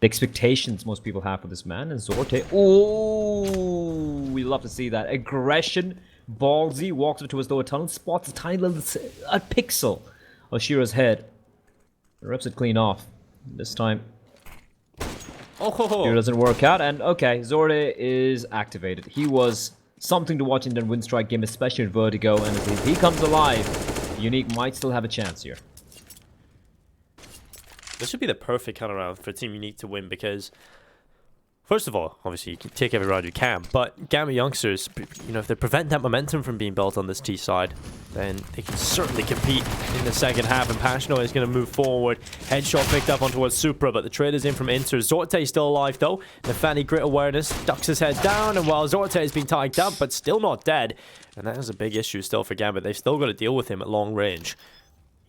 expectations most people have for this man. And Zorte, oh, we love to see that. Aggression, ballsy, walks up to his lower tunnel, spots a tiny little pixel of Shiro's head. Rips it clean off. This time, Shiro doesn't work out. And okay, Zorte is activated. He was something to watch in that Windstrike game, especially in Vertigo. And if he comes alive, Unique might still have a chance here. This should be the perfect kind of round for Team Unique to win because, first of all, obviously you can take every round you can, but Gambit youngsters, you know, if they prevent that momentum from being built on this T side, then they can certainly compete in the second half, and Pashanoi is going to move forward. Headshot picked up on towards Supra, but the trade is in from Inter. Zorte still alive though. Nefani grit awareness, ducks his head down, and while Zorte is being tagged up, but still not dead, and that is a big issue still for Gambit. They've still got to deal with him at long range.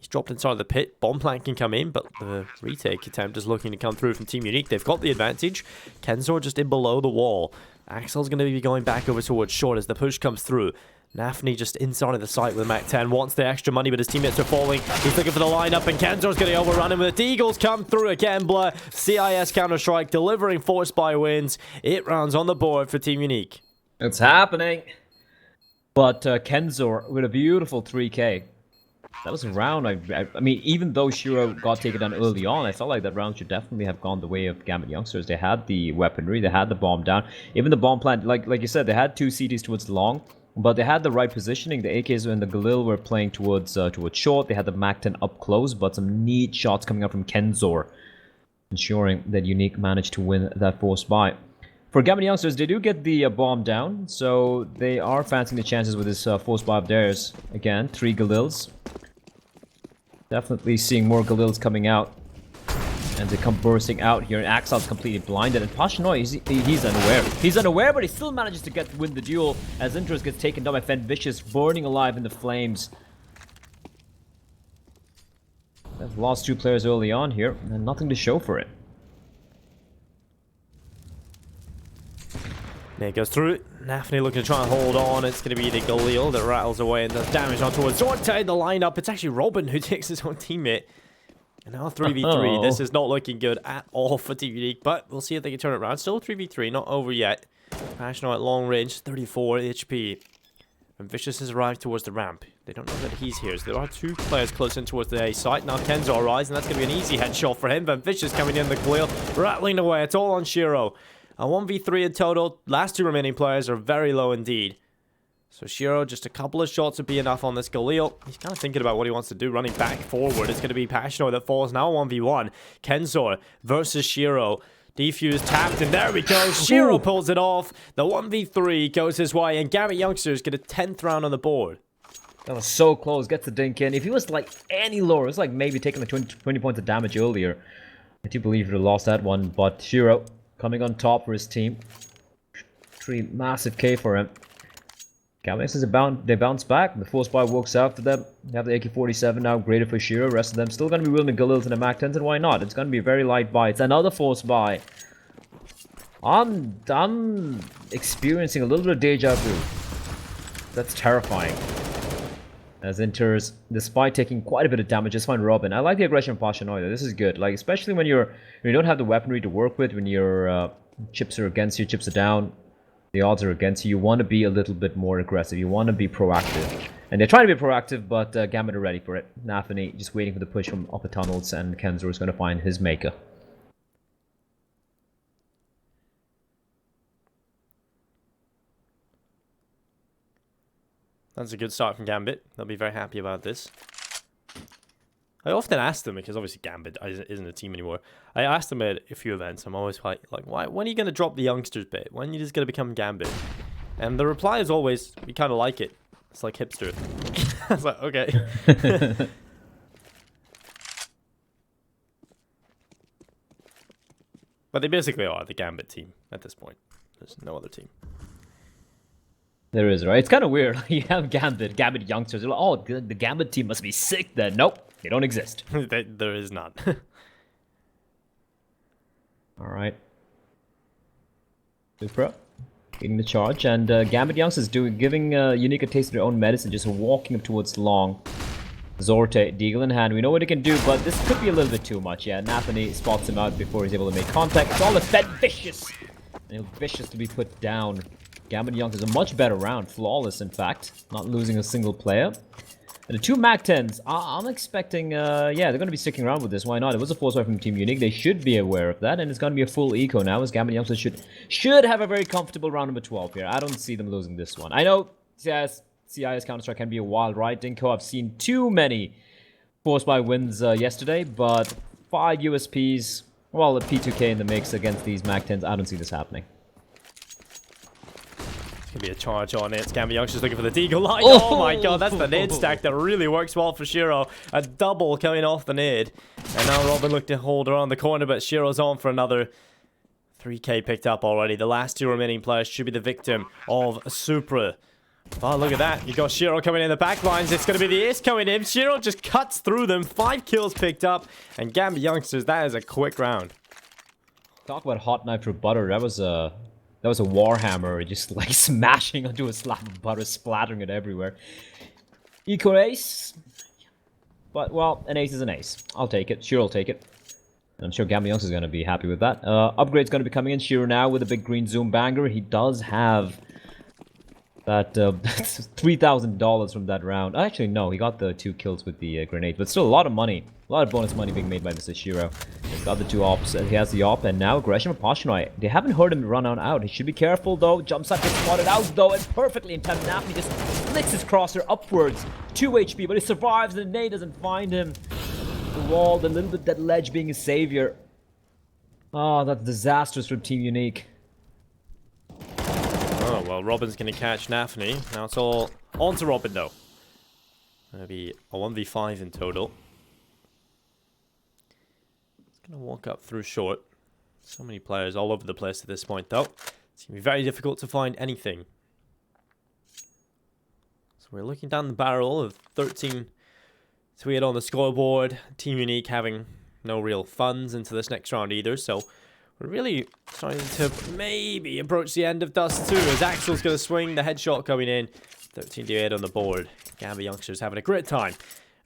He's dropped inside the pit. Bomb plant can come in, but the retake attempt is looking to come through from Team Unique. They've got the advantage. Kenzor just in below the wall. Axel's going to be going back over towards short as the push comes through. Nafny just inside of the site with Mac 10. Wants the extra money, but his teammates are falling. He's looking for the lineup, and Kenzor's going to overrun him with the Eagles come through again. Blur. CIS Counter-Strike delivering force by wins. 8 rounds on the board for Team Unique. It's happening. But Kenzor with a beautiful 3K. That was a round, I mean, even though Shiro got taken down early on, I felt like that round should definitely have gone the way of Gambit youngsters. They had the weaponry, they had the bomb down. Even the bomb plant, like you said, they had 2 CTs towards long, but they had the right positioning. The AKs and the Galil were playing towards short. They had the Mac-10 up close, but some neat shots coming out from Kenzor, ensuring that Unique managed to win that force buy. For Gambit youngsters, they do get the bomb down, so they are fancying the chances with this force buy of theirs. Again, 3 Galils. Definitely seeing more Galils coming out. And they come bursting out here. And Axel's completely blinded. And Pashanoi, he's unaware. He's unaware, but he still manages to win the duel. As Interest gets taken down by Fen Vicious, burning alive in the flames. They've lost 2 players early on here. And nothing to show for it. There goes through. Nafny looking to try and hold on. It's going to be the Galil that rattles away and does damage on towards Zorte. The lineup. It's actually Robin who takes his own teammate. And now 3v3. This is not looking good at all for Team Unique, but we'll see if they can turn it around. Still 3v3, not over yet. Pashanoi at long range, 34 HP. And Vicious has arrived towards the ramp. They don't know that he's here, so there are 2 players close in towards the A site. Now Kenzo arrives, and that's going to be an easy headshot for him. But Vicious coming in the Galil, rattling away. It's all on Shiro. A 1v3 in total. Last 2 remaining players are very low indeed. So Shiro, just a couple of shots would be enough on this Galil. He's kind of thinking about what he wants to do, running back forward. It's going to be Pashanoi that falls now 1v1. Kenzor versus Shiro. Defuse tapped, and there we go. Shiro pulls it off. The 1v3 goes his way, and Gambit youngsters get a 10th round on the board. That was so close. Gets the dink in. If he was like any lower, it was like maybe taking the 20 points of damage earlier. I do believe he would have lost that one. But Shiro coming on top for his team. 3 massive K for him. Gambit they bounce back. The force buy works out for them. They have the AK-47 now, graded for Shiro. Rest of them still going to be wielding Galils and the MAC-10s, and why not? It's going to be a very light buy. It's another force buy. I'm experiencing a little bit of deja vu. That's terrifying. As Inters, despite taking quite a bit of damage, just find Robin. I like the aggression of Pashanoida. This is good. Like, especially when you don't have the weaponry to work with, when your chips are against you, chips are down, the odds are against you. You want to be a little bit more aggressive. You want to be proactive. And they're trying to be proactive, but Gambit are ready for it. Nafani just waiting for the push from upper tunnels, and Kenzor is going to find his maker. That's a good start from Gambit. They'll be very happy about this. I often ask them, because obviously Gambit isn't a team anymore. I ask them at a few events, I'm always like, why? When are you going to drop the youngsters bit? When are you just going to become Gambit? And the reply is always, we kind of like it. It's like hipster. I was like, okay. But they basically are the Gambit team at this point. There's no other team. There is, right? It's kind of weird. You have Gambit youngsters. You're like, oh, the Gambit team must be sick then. Nope, they don't exist. There is none. Alright. Supra getting the charge, and Gambit youngsters giving Unique a taste of their own medicine, just walking up towards long. Zorte, Deagle in hand. We know what he can do, but this could be a little bit too much. Yeah, Nathani spots him out before he's able to make contact. It's all a fed vicious. And he'll vicious to be put down. Gambit youngsters a much better round, flawless in fact, not losing a single player. And the 2 MAC-10s, I'm expecting, yeah, they're going to be sticking around with this. Why not? It was a force fight from Team Unique. They should be aware of that, and it's going to be a full eco now, as Gambit youngsters should have a very comfortable round number 12 here. I don't see them losing this one. I know CIS Counter-Strike can be a wild ride, Dinko. I've seen too many force buy wins yesterday, but 5 USPs, well, a P2K in the mix against these MAC-10s, I don't see this happening. Gonna be a charge on it. Gambit youngsters looking for the Deagle line. Oh my god, that's the nade stack that really works well for Shiro. A double coming off the nade. And now Robin looked to hold around the corner, but Shiro's on for another 3k picked up already. The last 2 remaining players should be the victim of Supra. Oh, look at that. You got Shiro coming in the back lines. It's going to be the ace coming in. Shiro just cuts through them. 5 kills picked up. And Gambit youngsters, that is a quick round. Talk about hot knife through butter. That was a Warhammer just like smashing onto a slab of butter, splattering it everywhere. Eco ace. But, well, an ace is an ace. I'll take it. Shiro will take it. And I'm sure Gambit youngsters is going to be happy with that. Upgrade's going to be coming in. Shiro now with a big green zoom banger. He does have that $3,000 from that round. Actually, no, he got the 2 kills with the grenade, but still a lot of money. A lot of bonus money being made by this Shiro. He's got the 2 ops, he has the op, and now aggression from Pashanoi. They haven't heard him run on out. He should be careful though. Jumps up, gets spotted out though, and perfectly in time. Nafi just flicks his crosser upwards. 2 HP, but he survives, and the nade doesn't find him. The wall, the little bit that ledge being his savior. Oh, that's disastrous from Team Unique. Oh, well, Robin's going to catch Nafni. Now it's all on to Robin, though. Going to be a 1v5 in total. He's going to walk up through short. So many players all over the place at this point, though. It's going to be very difficult to find anything. So we're looking down the barrel of 13 to 8 on the scoreboard. Team Unique having no real funds into this next round either, so we're really starting to maybe approach the end of Dust2 as Axel's going to swing the headshot coming in. 13 to 8 on the board. Gambit youngsters having a great time.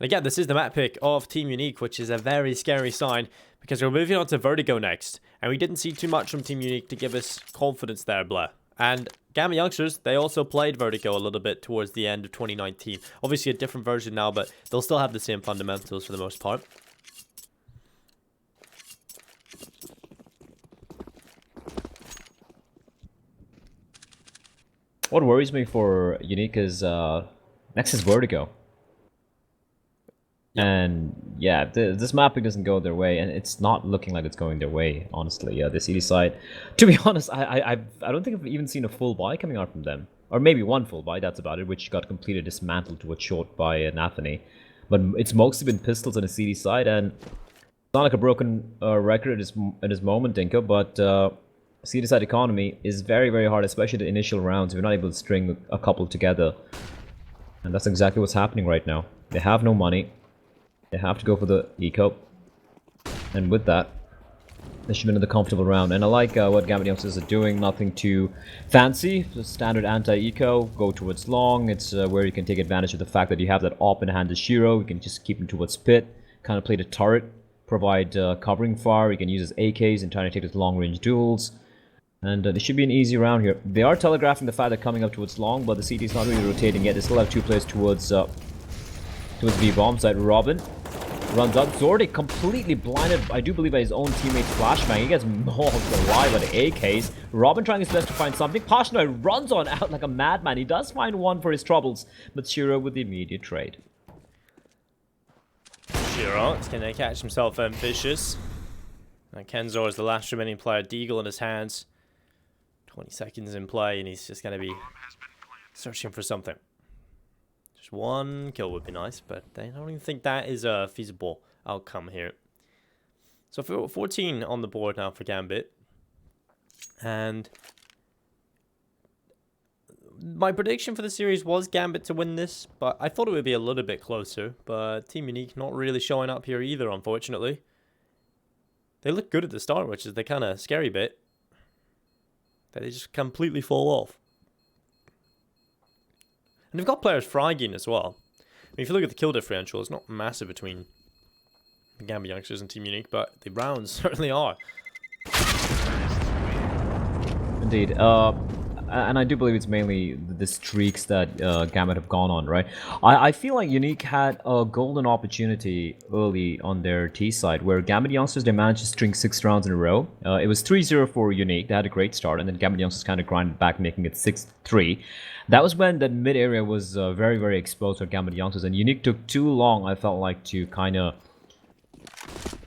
And again, this is the map pick of Team Unique, which is a very scary sign because we're moving on to Vertigo next. And we didn't see too much from Team Unique to give us confidence there, blah. And Gambit youngsters, they also played Vertigo a little bit towards the end of 2019. Obviously a different version now, but they'll still have the same fundamentals for the most part. What worries me for Unique is next is Vertigo. Yep. And yeah, this mapping doesn't go their way, and it's not looking like it's going their way, honestly. The CD side, to be honest, I don't think I've even seen a full buy coming out from them. or maybe one full buy, that's about it, which got completely dismantled to a short by Nathany. But it's mostly been pistols on the CD side, and it's not like a broken record at this moment, Dinko, but CD side economy is very, very hard, especially the initial rounds. We're not able to string a couple together. And that's exactly what's happening right now. They have no money. They have to go for the eco. And with that, they should be in the comfortable round. And I like what Gambit youngsters are doing. Nothing too fancy. Just standard anti-eco. Go towards long. It's where you can take advantage of the fact that you have that op in hand to Shiro. You can just keep him towards pit. Kind of play the turret. Provide covering fire. You can use his AKs and try to take his long-range duels. And this should be an easy round here. They are telegraphing the fact they're coming up towards long, but the CT is not really rotating yet. They still have 2 players towards B-bomb side. Robin runs up. Zordy completely blinded, I do believe, by his own teammate Flashbang. He gets mauled alive by the AKs. Robin trying his best to find something. Pashnoi runs on out like a madman. He does find one for his troubles, but Shiro with the immediate trade. Shiro is going to catch himself ambitious. And Kenzor is the last remaining player. Deagle in his hands. 20 seconds in play, and he's just going to be searching for something. Just one kill would be nice, but I don't even think that is a feasible outcome here. So 14 on the board now for Gambit. And my prediction for the series was Gambit to win this, but I thought it would be a little bit closer. But Team Unique not really showing up here either, unfortunately. They look good at the start, which is the kind of scary bit. They just completely fall off. And they've got players fragging as well. I mean, if you look at the kill differential, it's not massive between the Gambit youngsters and Team Unique, but the rounds certainly are. Indeed. And I do believe it's mainly the streaks that Gambit have gone on, right? I feel like Unique had a golden opportunity early on their T side, where Gambit youngsters, they managed to string 6 rounds in a row. It was 3-0 for Unique. They had a great start, and then Gambit youngsters kind of grinded back, making it 6-3. That was when that mid area was very, very exposed for Gambit youngsters, and Unique took too long, I felt like, to kind of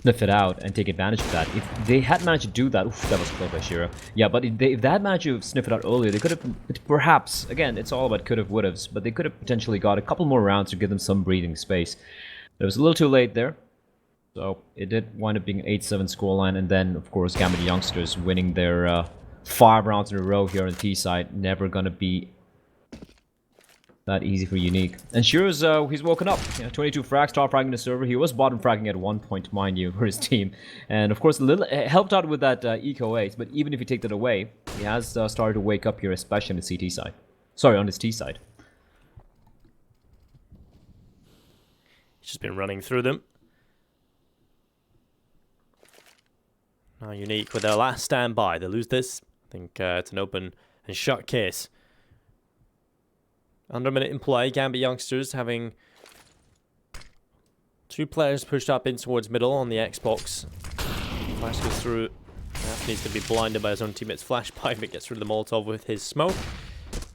sniff it out and take advantage of that. If they had managed to do that, oof, that was close by Shiro. Yeah, but if they had managed to sniff it out earlier, they could have perhaps, again, it's all about could have, would haves, but they could have potentially got a couple more rounds to give them some breathing space. It was a little too late there. So it did wind up being an 8-7 scoreline, and then, of course, Gambit youngsters winning their 5 rounds in a row here on the T side. Never gonna be that easy for Unique. And Shiro's, he's woken up. 22 frags, top fragging the server. He was bottom fragging at one point, mind you, for his team. And of course, a little helped out with that eco ace. But even if you take that away, he has started to wake up here, especially on the CT side. Sorry, on his T side. He's just been running through them. Now Unique with their last standby. They lose this. I think it's an open and shut case. Under a minute in play, Gambit youngsters having 2 players pushed up in towards middle on the Xbox. Flash goes through. Anthony's going to be blinded by his own teammate's flashbang, but gets through the Molotov with his smoke.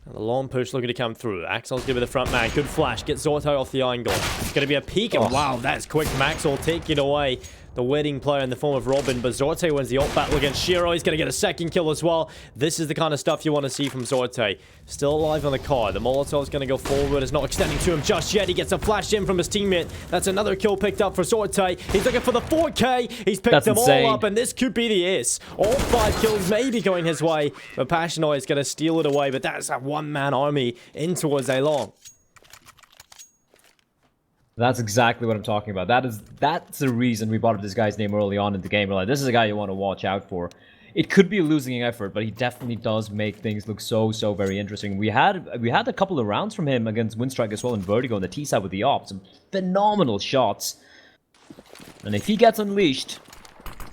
And the long push looking to come through. Axel's going to be the front man. Good flash. Gets Zortai off the angle. It's going to be a peek. And wow, that's quick. Maxwell taking away the wedding player in the form of Robin. But Zortai wins the ult battle against Shiro. He's going to get a second kill as well. This is the kind of stuff you want to see from Zortai. Still alive on the car. The Molotov's going to go forward. It's not extending to him just yet. He gets a flash in from his teammate. That's another kill picked up for Zortai. He's looking for the 4K. He's picked them all up, and this could be the ace. All 5 kills may be going his way, but Pashnoi is going to steal it away. But that's a one-man army in towards A-Long. That's exactly what I'm talking about. That's the reason we brought up this guy's name early on in the game. We're like, this is a guy you want to watch out for. It could be a losing effort, but he definitely does make things look so very interesting. We had a couple of rounds from him against Windstrike as well in Vertigo on the T side with the ops. Some phenomenal shots. And if he gets unleashed,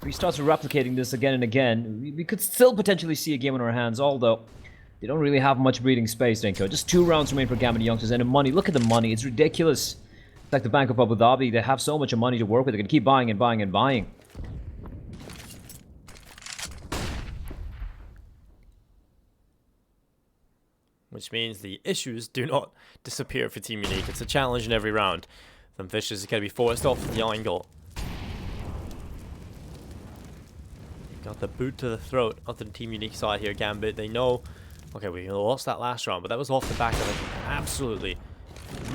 if he starts replicating this again and again, we could still potentially see a game on our hands, although they don't really have much breathing space, Denko. Just 2 rounds remain for Gambit youngsters, and the money, look at the money, it's ridiculous. It's like the Bank of Abu Dhabi, they have so much money to work with, they can keep buying and buying and buying. Which means the issues do not disappear for Team Unique. It's a challenge in every round. Them Fishes are going to be forced off the angle. Got the boot to the throat of the Team Unique side here, Gambit. They know Okay, we lost that last round, but that was off the back of an absolutely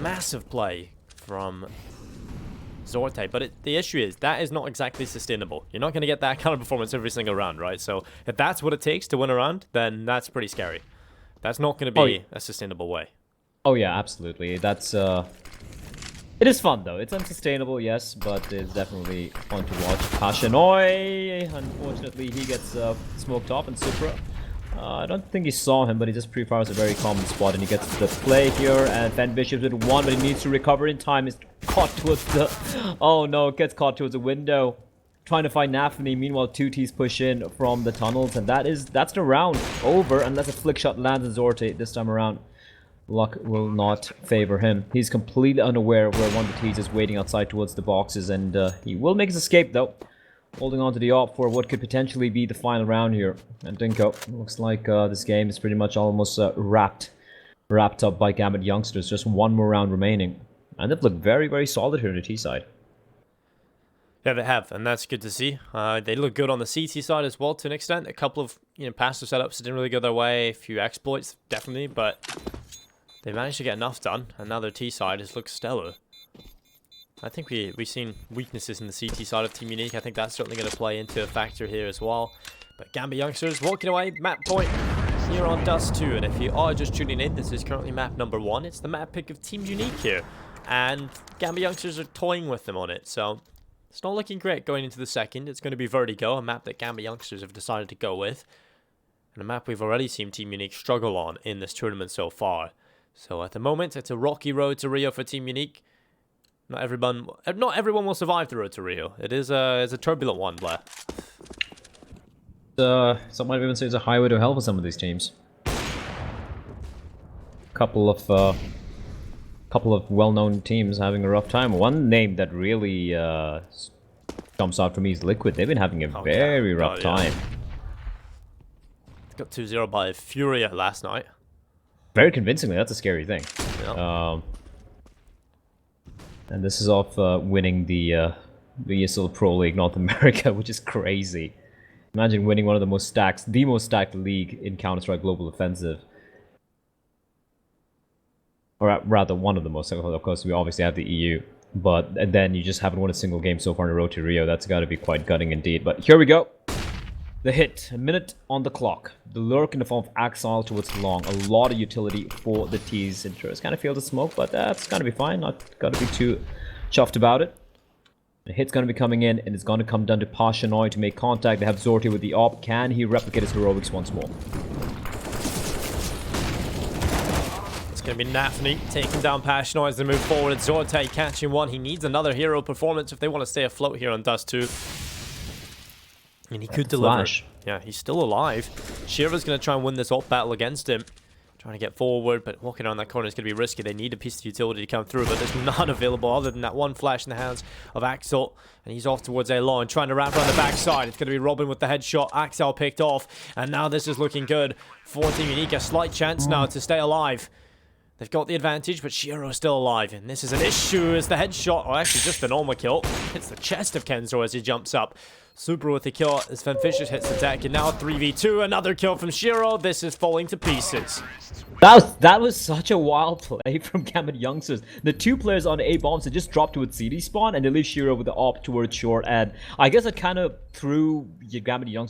massive play from Zorte. But the issue is, that is not exactly sustainable. You're not going to get that kind of performance every single round, right? So if that's what it takes to win a round, then that's pretty scary. That's not going to be a sustainable way. Oh yeah, absolutely. That's it is fun though. It's unsustainable, yes, but it's definitely fun to watch. Pashanoi, unfortunately, he gets smoked off, and Supra. I don't think he saw him, but he just pre-fires a very common spot, and he gets the play here, and Fan Bishop's with one, but he needs to recover in time. He's caught towards the... Oh no, gets caught towards the window. Trying to find Nafni. Meanwhile, 2T's push in from the tunnels, and that's the round over, unless a flick shot lands on Zorte this time around. Luck will not favor him. He's completely unaware of where one of the T's is waiting outside towards the boxes, and he will make his escape though. Holding on to the op for what could potentially be the final round here. And Dinko, looks like this game is pretty much almost wrapped up by Gambit youngsters. Just one more round remaining. And they've looked very, very solid here on the T side. Yeah, they have, and that's good to see. They look good on the CT side as well to an extent. A couple of passive setups didn't really go their way. A few exploits, definitely, but they managed to get enough done. And now their T side just looks stellar. I think we've seen weaknesses in the CT side of Team Unique. I think that's certainly going to play into a factor here as well. But Gambit youngsters walking away, map point here on Dust2. And if you are just tuning in, this is currently map number 1. It's the map pick of Team Unique here. And Gambit youngsters are toying with them on it. So it's not looking great going into the second. It's going to be Vertigo, a map that Gambit youngsters have decided to go with. And a map we've already seen Team Unique struggle on in this tournament so far. So at the moment, it's a rocky road to Rio for Team Unique. Not everyone will survive the road to Rio. It's a turbulent one, Blair. Some might even say it's a highway to hell for some of these teams. Couple of well-known teams having a rough time. One name that really jumps out for me is Liquid. They've been having a very rough time. Got 2-0 by Furia last night. Very convincingly. That's a scary thing. Yeah. And this is off winning the ESL Pro League North America, which is crazy. Imagine winning one of the most stacked league in Counter-Strike Global Offensive. Or rather, one of the most. Of course, we obviously have the EU. And then you just haven't won a single game so far in a road to Rio. That's got to be quite gutting indeed. But here we go. The hit. A minute on the clock. The lurk in the form of Axile towards Long. A lot of utility for the T's. Intros kind of feel the smoke, but that's going to be fine. Not going to be too chuffed about it. The hit's going to be coming in, and it's going to come down to Pashanoi to make contact. They have Zorte with the op. Can he replicate his heroics once more? It's going to be Nafni taking down Pashanoi as they move forward. Zorte catching one. He needs another hero performance if they want to stay afloat here on Dust2. And he could deliver. Flash. Yeah, he's still alive. Shira's going to try and win this op battle against him. Trying to get forward, but walking around that corner is going to be risky. They need a piece of utility to come through, but there's none available other than that one flash in the hands of Axel. And he's off towards Elon, trying to wrap around the backside. It's going to be Robin with the headshot. Axel picked off, and now this is looking good for Team Unique. A slight chance now to stay alive. They've got the advantage, but Shiro is still alive, and this is an issue as the headshot, or actually just a normal kill, hits the chest of Kenzo as he jumps up. Super with the kill as Fanficious hits the deck, and now 3v2, another kill from Shiro. This is falling to pieces. That was such a wild play from Gambit youngsters. The two players on A bombs had just dropped towards CD spawn, and they leave Shiro with the op towards short, and I guess it kind of threw Gambit youngsters